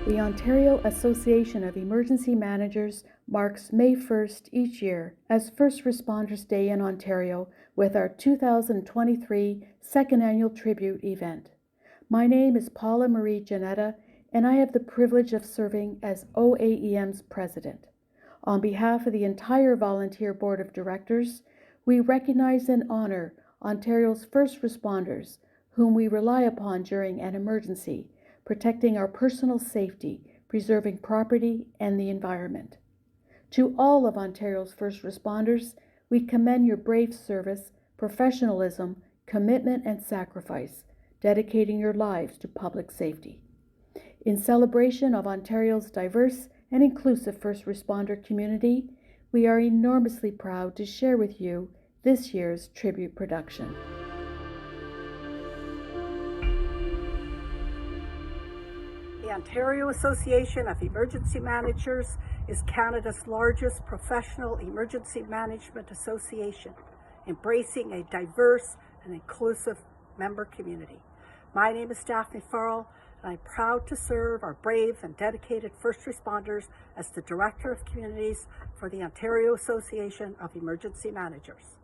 The Ontario Association of Emergency Managers marks May 1st each year as First Responders Day in Ontario with our 2023 second annual tribute event. My name is Paula Marie Janetta, and I have the privilege of serving as OAEM's president. On behalf of the entire volunteer board of directors, we recognize and honor Ontario's first responders, whom we rely upon during an emergency, protecting our personal safety, preserving property and the environment. To all of Ontario's first responders, we commend your brave service, professionalism, commitment, and sacrifice, dedicating your lives to public safety. In celebration of Ontario's diverse and inclusive first responder community, we are enormously proud to share with you this year's tribute production. The Ontario Association of Emergency Managers is Canada's largest professional emergency management association, embracing a diverse and inclusive member community. My name is Daphne Farrell, and I'm proud to serve our brave and dedicated first responders as the Director of Communities for the Ontario Association of Emergency Managers.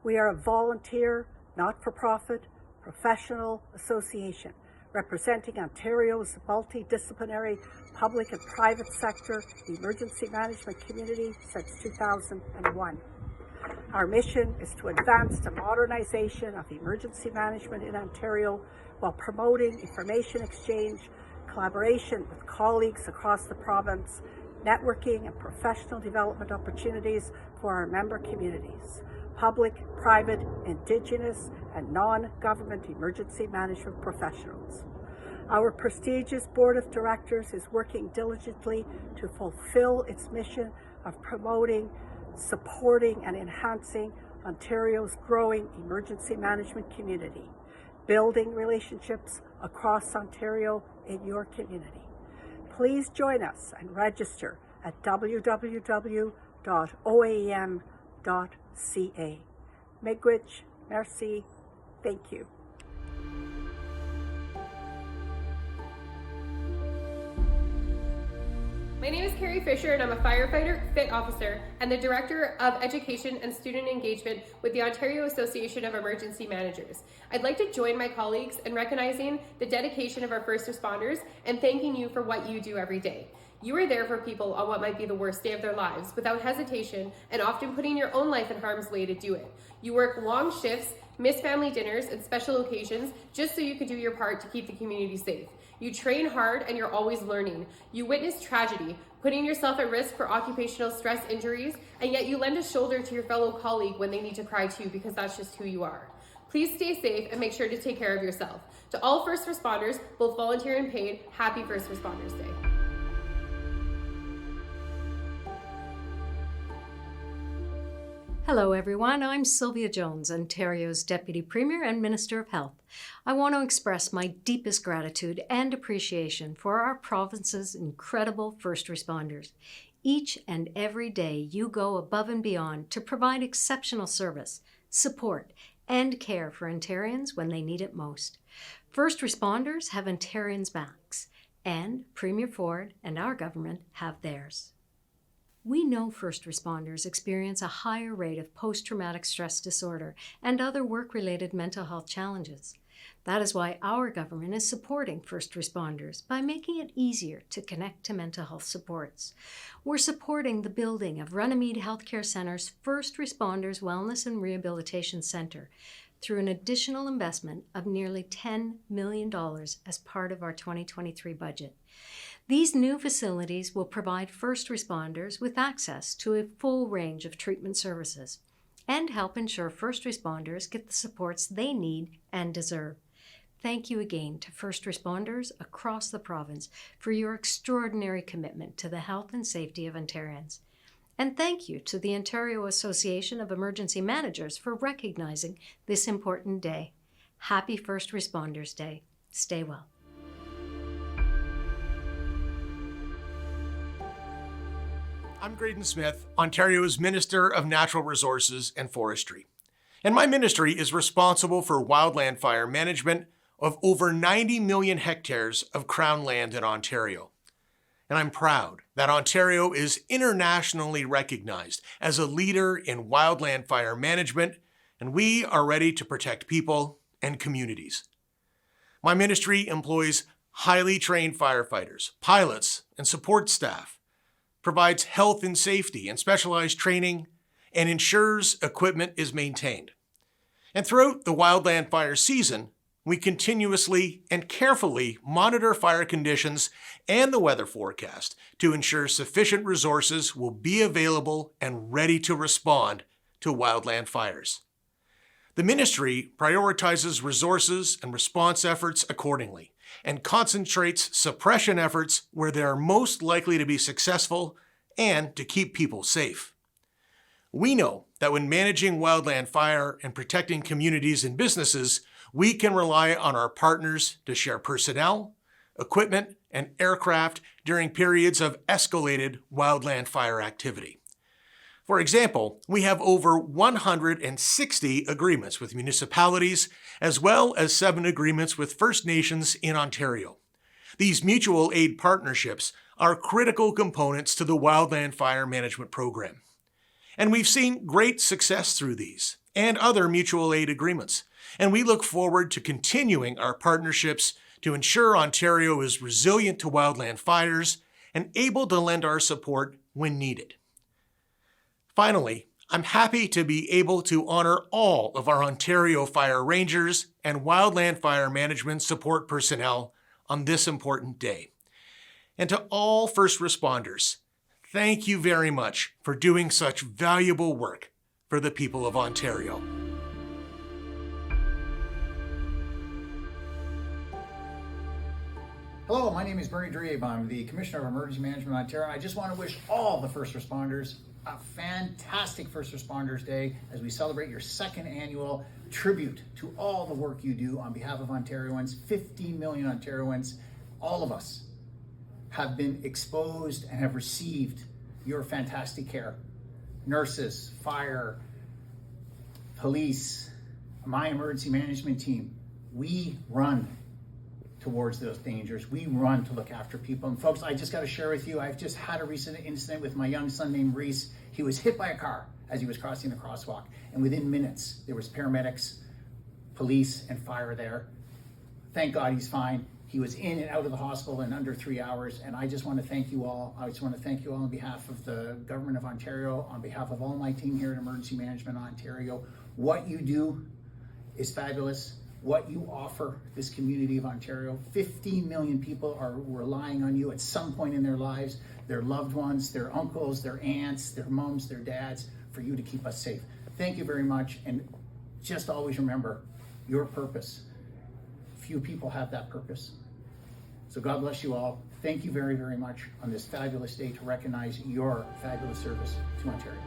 We are a volunteer, not-for-profit, professional association representing Ontario's multidisciplinary public and private sector emergency management community since 2001. Our mission is to advance the modernization of emergency management in Ontario while promoting information exchange, collaboration with colleagues across the province, networking and professional development opportunities for our member communities, public, private, Indigenous, and non-government emergency management professionals. Our prestigious board of directors is working diligently to fulfill its mission of promoting, supporting, and enhancing Ontario's growing emergency management community, building relationships across Ontario in your community. Please join us and register at www.oam.ca. Miigwech, merci, thank you. My name is Carrie Fisher, and I'm a firefighter, fit officer, and the Director of Education and Student Engagement with the Ontario Association of Emergency Managers. I'd like to join my colleagues in recognizing the dedication of our first responders and thanking you for what you do every day. You are there for people on what might be the worst day of their lives without hesitation and often putting your own life in harm's way to do it. You work long shifts, miss family dinners and special occasions just so you can do your part to keep the community safe. You train hard and you're always learning. You witness tragedy, putting yourself at risk for occupational stress injuries, and yet you lend a shoulder to your fellow colleague when they need to cry too, because that's just who you are. Please stay safe and make sure to take care of yourself. To all first responders, both volunteer and paid, happy First Responders Day. Hello everyone, I'm Sylvia Jones, Ontario's Deputy Premier and Minister of Health. I want to express my deepest gratitude and appreciation for our province's incredible first responders. Each and every day you go above and beyond to provide exceptional service, support, and care for Ontarians when they need it most. First responders have Ontarians' backs, and Premier Ford and our government have theirs. We know first responders experience a higher rate of post-traumatic stress disorder and other work-related mental health challenges. That is why our government is supporting first responders by making it easier to connect to mental health supports. We're supporting the building of Runnymede Healthcare Centre's First Responders Wellness and Rehabilitation Centre through an additional investment of nearly $10 million as part of our 2023 budget. These new facilities will provide first responders with access to a full range of treatment services and help ensure first responders get the supports they need and deserve. Thank you again to first responders across the province for your extraordinary commitment to the health and safety of Ontarians. And thank you to the Ontario Association of Emergency Managers for recognizing this important day. Happy First Responders Day. Stay well. I'm Graydon Smith, Ontario's Minister of Natural Resources and Forestry. And my ministry is responsible for wildland fire management, of over 90 million hectares of Crown land in Ontario. And I'm proud that Ontario is internationally recognized as a leader in wildland fire management, and we are ready to protect people and communities. My ministry employs highly trained firefighters, pilots, and support staff, provides health and safety and specialized training, and ensures equipment is maintained. And throughout the wildland fire season, we continuously and carefully monitor fire conditions and the weather forecast to ensure sufficient resources will be available and ready to respond to wildland fires. The ministry prioritizes resources and response efforts accordingly and concentrates suppression efforts where they are most likely to be successful and to keep people safe. We know that when managing wildland fire and protecting communities and businesses, we can rely on our partners to share personnel, equipment, and aircraft during periods of escalated wildland fire activity. For example, we have over 160 agreements with municipalities, as well as 7 agreements with First Nations in Ontario. These mutual aid partnerships are critical components to the wildland fire management program. And we've seen great success through these and other mutual aid agreements. And we look forward to continuing our partnerships to ensure Ontario is resilient to wildland fires and able to lend our support when needed. Finally, I'm happy to be able to honor all of our Ontario Fire Rangers and wildland fire management support personnel on this important day. And to all first responders, thank you very much for doing such valuable work for the people of Ontario. Hello, my name is Bernie Driebe. I'm the Commissioner of Emergency Management in Ontario. I just want to wish all the first responders a fantastic First Responders Day as we celebrate your 2nd annual tribute to all the work you do on behalf of Ontarians. 15 million Ontarians, all of us, have been exposed and have received your fantastic care. Nurses, fire, police, my emergency management team, we run towards those dangers. We run to look after people. And folks, I just got to share with you, I've just had a recent incident with my young son named Reese. He was hit by a car as he was crossing the crosswalk. And within minutes, there was paramedics, police, and fire there. Thank God he's fine. He was in and out of the hospital in under 3 hours. And I just want to thank you all. I just want to thank you all on behalf of the Government of Ontario, on behalf of all my team here at Emergency Management Ontario. What you do is fabulous. What you offer this community of Ontario. 15 million people are relying on you at some point in their lives, their loved ones, their uncles, their aunts, their moms, their dads, for you to keep us safe. Thank you very much, and just always remember your purpose. Few people have that purpose. So God bless you all. Thank you very, very much on this fabulous day to recognize your fabulous service to Ontario.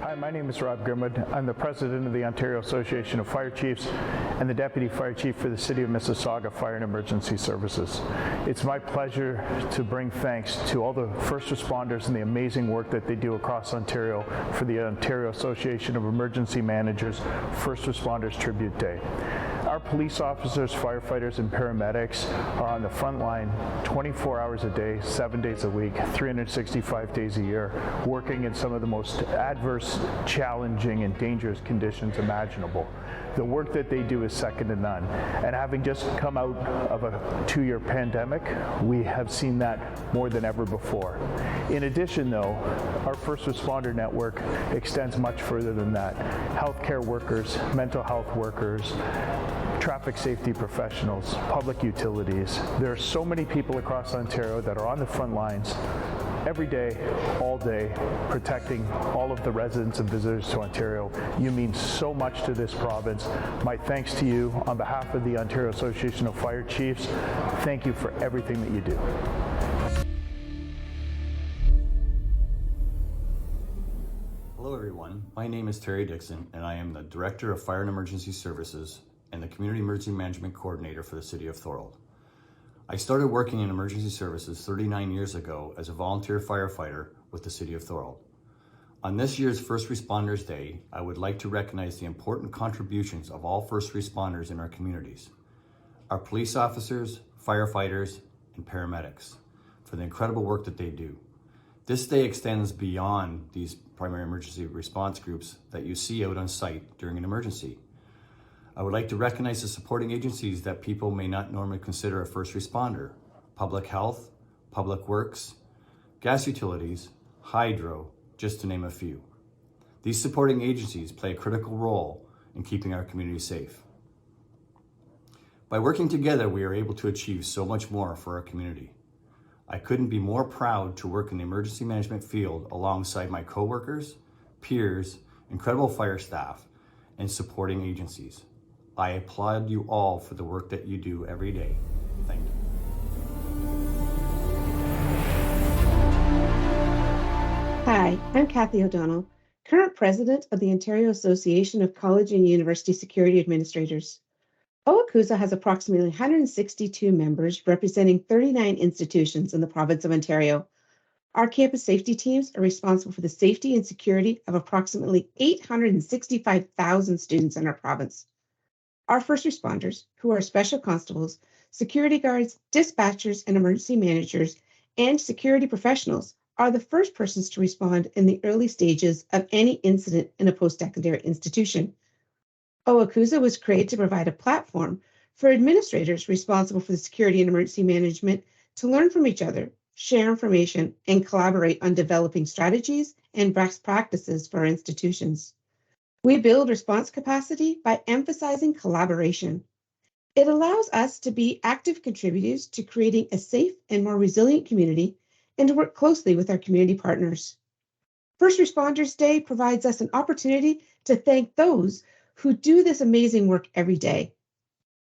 Hi, my name is Rob Grimwood. I'm the president of the Ontario Association of Fire Chiefs and the Deputy Fire Chief for the City of Mississauga Fire and Emergency Services. It's my pleasure to bring thanks to all the first responders and the amazing work that they do across Ontario for the Ontario Association of Emergency Managers First Responders Tribute Day. Our police officers, firefighters, and paramedics are on the front line 24 hours a day, 7 days a week, 365 days a year, working in some of the most adverse, challenging, and dangerous conditions imaginable. The work that they do is second to none. And having just come out of a 2-year pandemic, we have seen that more than ever before. In addition, though, our first responder network extends much further than that. Healthcare workers, mental health workers, traffic safety professionals, public utilities. There are so many people across Ontario that are on the front lines every day, all day, protecting all of the residents and visitors to Ontario. You mean so much to this province. My thanks to you on behalf of the Ontario Association of Fire Chiefs. Thank you for everything that you do. Hello everyone, my name is Terry Dixon and I am the Director of Fire and Emergency Services and the Community Emergency Management Coordinator for the City of Thorold. I started working in emergency services 39 years ago as a volunteer firefighter with the City of Thorold. On this year's First Responders Day, I would like to recognize the important contributions of all first responders in our communities, our police officers, firefighters, and paramedics, for the incredible work that they do. This day extends beyond these primary emergency response groups that you see out on site during an emergency. I would like to recognize the supporting agencies that people may not normally consider a first responder: public health, public works, gas utilities, hydro, just to name a few. These supporting agencies play a critical role in keeping our community safe. By working together, we are able to achieve so much more for our community. I couldn't be more proud to work in the emergency management field alongside my coworkers, peers, incredible fire staff, and supporting agencies. I applaud you all for the work that you do every day. Thank you. Hi, I'm Kathy O'Donnell, current president of the Ontario Association of College and University Security Administrators. OACUSA has approximately 162 members representing 39 institutions in the province of Ontario. Our campus safety teams are responsible for the safety and security of approximately 865,000 students in our province. Our first responders, who are special constables, security guards, dispatchers, and emergency managers, and security professionals, are the first persons to respond in the early stages of any incident in a post-secondary institution. OACUSA was created to provide a platform for administrators responsible for the security and emergency management to learn from each other, share information, and collaborate on developing strategies and best practices for our institutions. We build response capacity by emphasizing collaboration. It allows us to be active contributors to creating a safe and more resilient community and to work closely with our community partners. First Responders Day provides us an opportunity to thank those who do this amazing work every day.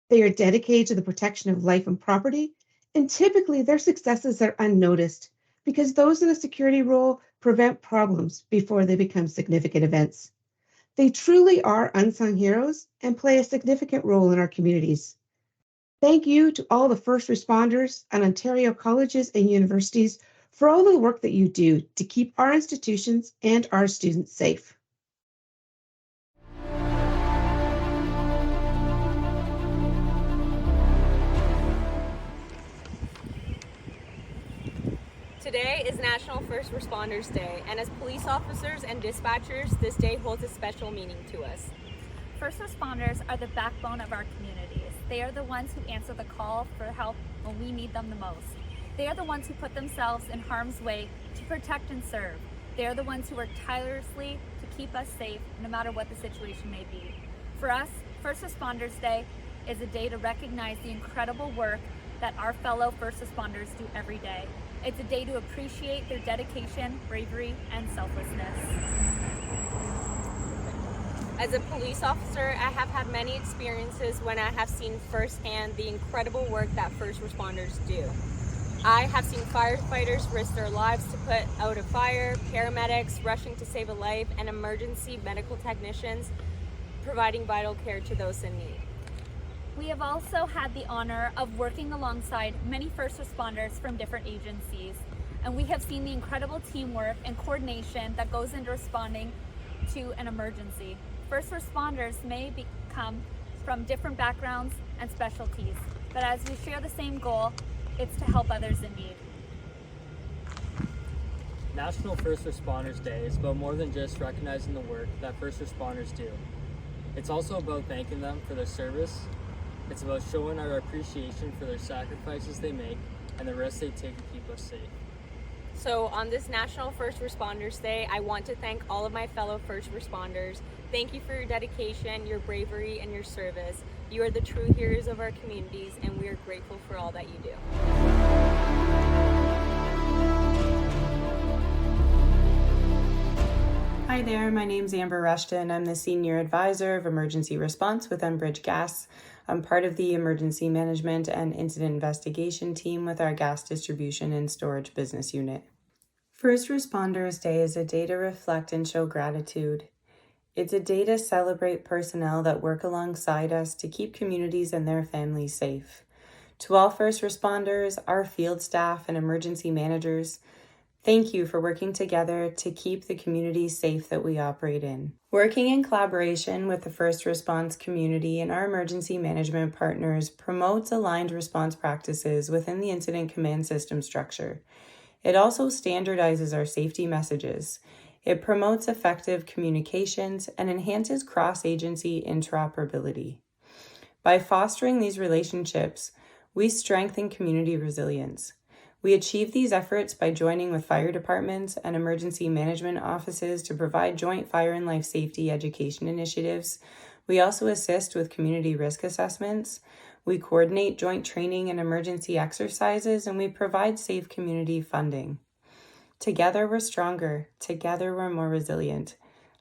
They are dedicated to the protection of life and property, and typically their successes are unnoticed because those in a security role prevent problems before they become significant events. They truly are unsung heroes and play a significant role in our communities. Thank you to all the first responders and Ontario colleges and universities for all the work that you do to keep our institutions and our students safe. Today is National First Responders Day, and as police officers and dispatchers, this day holds a special meaning to us. First responders are the backbone of our communities. They are the ones who answer the call for help when we need them the most. They are the ones who put themselves in harm's way to protect and serve. They are the ones who work tirelessly to keep us safe, no matter what the situation may be. For us, First Responders Day is a day to recognize the incredible work that our fellow first responders do every day. It's a day to appreciate their dedication, bravery, and selflessness. As a police officer, I have had many experiences when I have seen firsthand the incredible work that first responders do. I have seen firefighters risk their lives to put out a fire, paramedics rushing to save a life, and emergency medical technicians providing vital care to those in need. We have also had the honor of working alongside many first responders from different agencies, and we have seen the incredible teamwork and coordination that goes into responding to an emergency. First responders may come from different backgrounds and specialties, but as we share the same goal, it's to help others in need. National First Responders Day is about more than just recognizing the work that first responders do. It's also about thanking them for their service. It's about showing our appreciation for their sacrifices they make and the risks they take to keep us safe. So on this National First Responders Day, I want to thank all of my fellow first responders. Thank you for your dedication, your bravery, and your service. You are the true heroes of our communities, and we are grateful for all that you do. Hi there, my name's Amber Rushton. I'm the Senior Advisor of Emergency Response with Enbridge Gas. I'm part of the Emergency Management and Incident Investigation team with our Gas Distribution and Storage Business Unit. First Responders Day is a day to reflect and show gratitude. It's a day to celebrate personnel that work alongside us to keep communities and their families safe, To all first responders, our field staff, and emergency managers, thank you for working together to keep the communities safe that we operate in. Working in collaboration with the first response community and our emergency management partners promotes aligned response practices within the incident command system structure. It also standardizes our safety messages. It promotes effective communications and enhances cross-agency interoperability. By fostering these relationships, we strengthen community resilience. We achieve these efforts by joining with fire departments and emergency management offices to provide joint fire and life safety education initiatives. We also assist with community risk assessments. We coordinate joint training and emergency exercises, and we provide safe community funding. Together we're stronger. Together we're more resilient.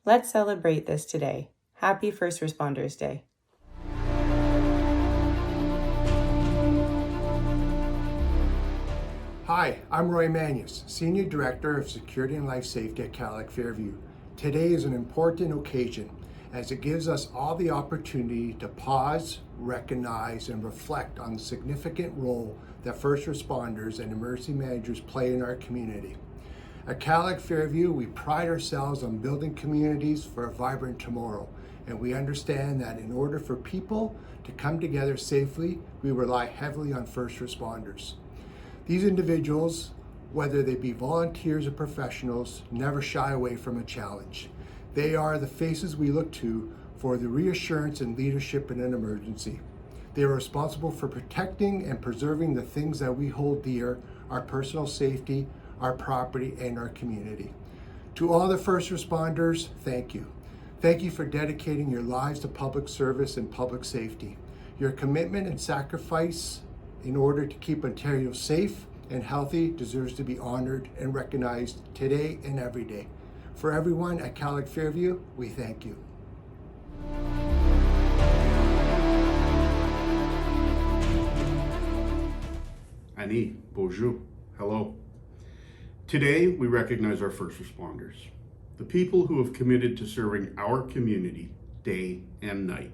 Let's celebrate this today. Happy First Responders Day. Hi, I'm Roy Manius, Senior Director of Security and Life Safety at Cadillac Fairview. Today is an important occasion as it gives us all the opportunity to pause, recognize, and reflect on the significant role that first responders and emergency managers play in our community. At Cadillac Fairview, we pride ourselves on building communities for a vibrant tomorrow, and we understand that in order for people to come together safely, we rely heavily on first responders. These individuals, whether they be volunteers or professionals, never shy away from a challenge. They are the faces we look to for the reassurance and leadership in an emergency. They are responsible for protecting and preserving the things that we hold dear, our personal safety, our property, and our community. To all the first responders, thank you. Thank you for dedicating your lives to public service and public safety. Your commitment and sacrifice in order to keep Ontario safe and healthy deserves to be honored and recognized today and every day. For everyone at Cadillac Fairview, we thank you. Annie, bonjour, hello. Today, we recognize our first responders, the people who have committed to serving our community day and night.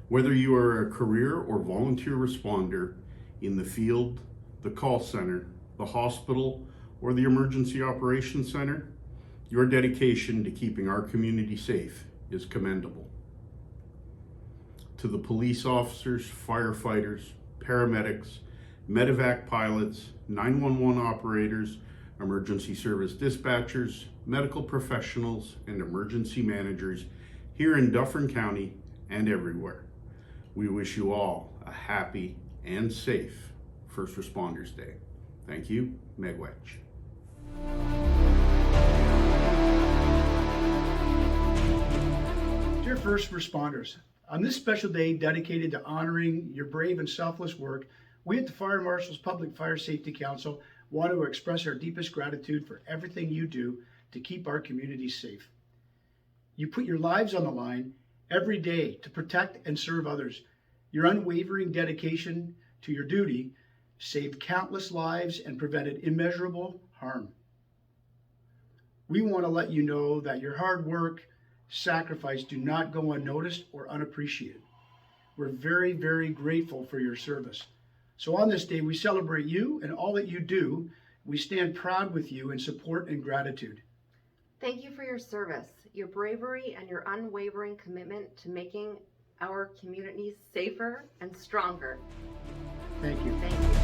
Whether you are a career or volunteer responder in the field, the call center, the hospital, or the emergency operations center, your dedication to keeping our community safe is commendable. To the police officers, firefighters, paramedics, medevac pilots, 911 operators, emergency service dispatchers, medical professionals, and emergency managers here in Dufferin County and everywhere, we wish you all a happy and safe First Responders Day. Thank you, Megwetch. Dear first responders, on this special day dedicated to honoring your brave and selfless work, we at the Fire Marshal's Public Fire Safety Council want to express our deepest gratitude for everything you do to keep our communities safe. You put your lives on the line every day to protect and serve others. Your unwavering dedication to your duty saved countless lives and prevented immeasurable harm. We want to let you know that your hard work, sacrifice do not go unnoticed or unappreciated. We're very, very grateful for your service. So on this day, we celebrate you and all that you do. We stand proud with you in support and gratitude. Thank you for your service, your bravery, and your unwavering commitment to making our communities safer and stronger. Thank you. Thank you.